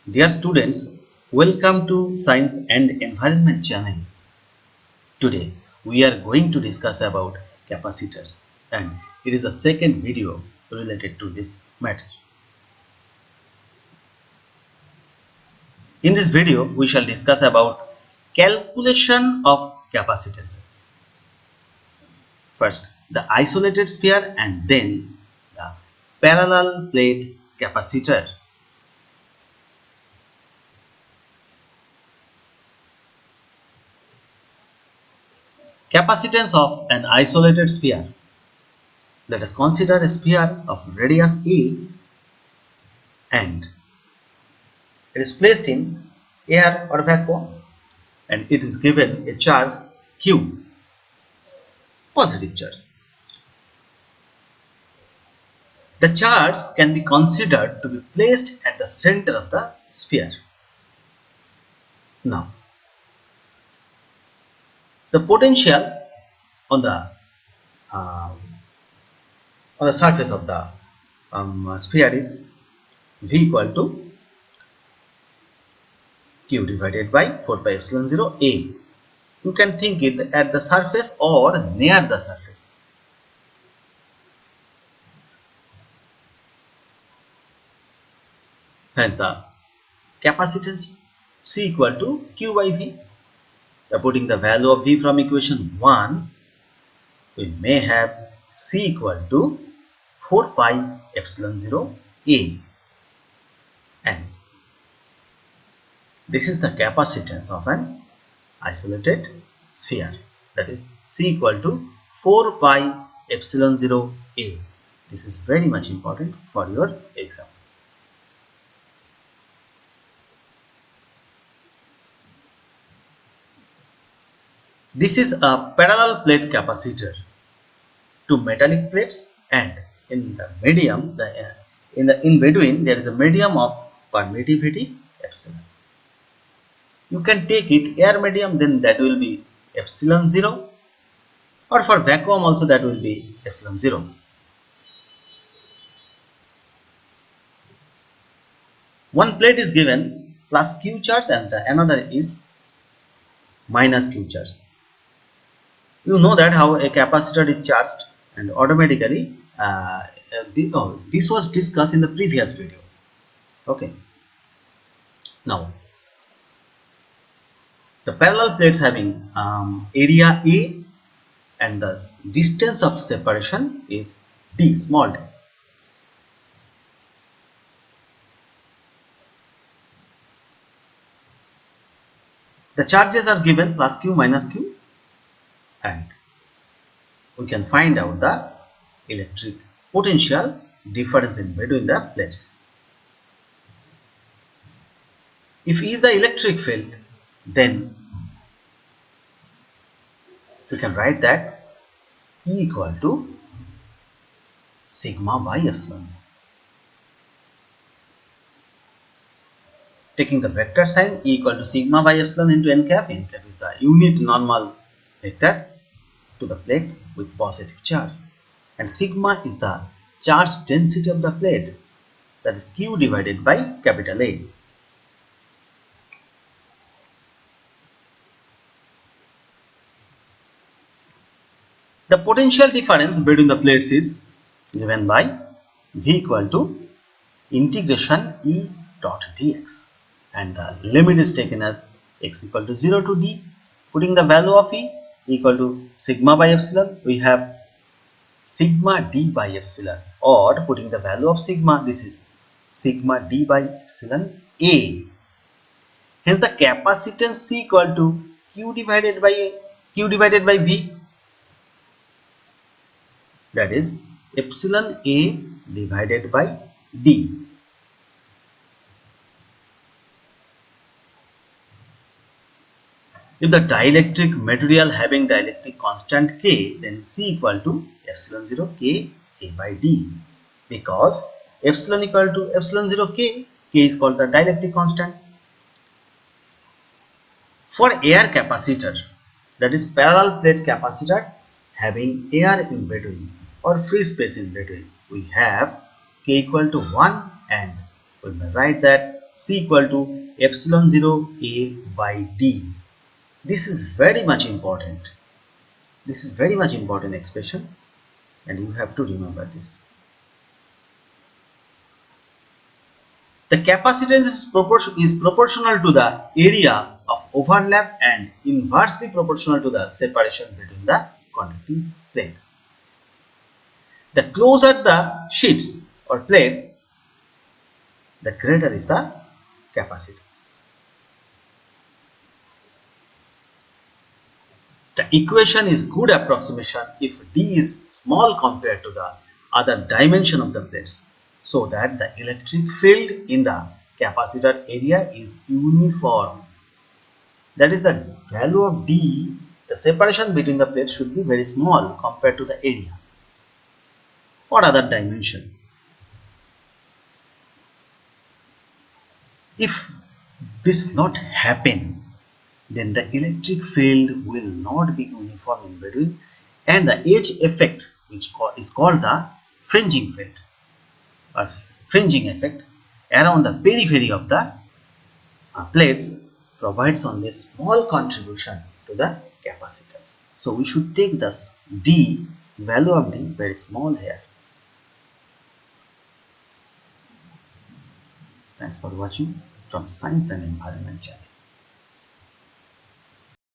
Dear students, welcome to Science and Environment channel. Today we are going to discuss about capacitors, and it is a second video related to this matter. In this video we shall discuss about calculation of capacitances. First the isolated sphere and then the parallel plate capacitor. Capacitance of an isolated sphere. Let us consider a sphere of radius a and it is placed in air or vacuum and it is given a charge q, positive charge. The charge can be considered to be placed at the center of the sphere. Now, the potential on uh, the surface of the sphere is V equal to Q divided by 4 pi epsilon 0 A. You can think it at the surface or near the surface. Hence the capacitance C equal to Q by V. Putting the value of V from equation 1, we may have C equal to 4 pi epsilon 0 A, and this is the capacitance of an isolated sphere, that is C equal to 4 pi epsilon 0 A. This is very much important for your exam. This is a parallel plate capacitor, two metallic plates, and in the medium, in between there is a medium of permittivity epsilon. You can take it air medium, then that will be epsilon 0, or for vacuum also that will be epsilon 0. One plate is given plus q charge and another is minus q charge. You know that how a capacitor is charged, and automatically this was discussed in the previous video. Okay. Now the parallel plates having area A and the distance of separation is d, small d. The charges are given plus q minus q, and we can find out the electric potential difference in between the plates. If E is the electric field, then we can write that E equal to sigma by epsilon. Taking the vector sign, E equal to sigma by epsilon into n cap. N cap is the unit normal vector to the plate with positive charge, and sigma is the charge density of the plate, that is q divided by capital A. The potential difference between the plates is given by V equal to integration E dot dx, and the limit is taken as x equal to 0 to d. Putting the value of E equal to sigma by epsilon, we have sigma d by epsilon, or putting the value of sigma, this is sigma d by epsilon A. Hence the capacitance C equal to Q divided by V, that is epsilon A divided by D. If the dielectric material having dielectric constant K, then C equal to epsilon 0 K A by D, because epsilon equal to epsilon 0 K, K is called the dielectric constant. For air capacitor, that is parallel plate capacitor having air in between or free space in between, we have K equal to 1, and we may write that C equal to epsilon 0 A by D. This is very much important. This is very much important expression, and you have to remember this. The capacitance is proportional to the area of overlap and inversely proportional to the separation between the conducting plates. The closer the sheets or plates, the greater is the capacitance. The equation is good approximation if D is small compared to the other dimension of the plates, so that the electric field in the capacitor area is uniform. That is, the value of D, the separation between the plates should be very small compared to the area or other dimension. If this not happen, then the electric field will not be uniform in between, and the edge effect, which is called the fringing effect or fringing effect around the periphery of the plates, provides only a small contribution to the capacitance. So we should take this D, value of D, very small here. Thanks for watching from Science and Environment channel.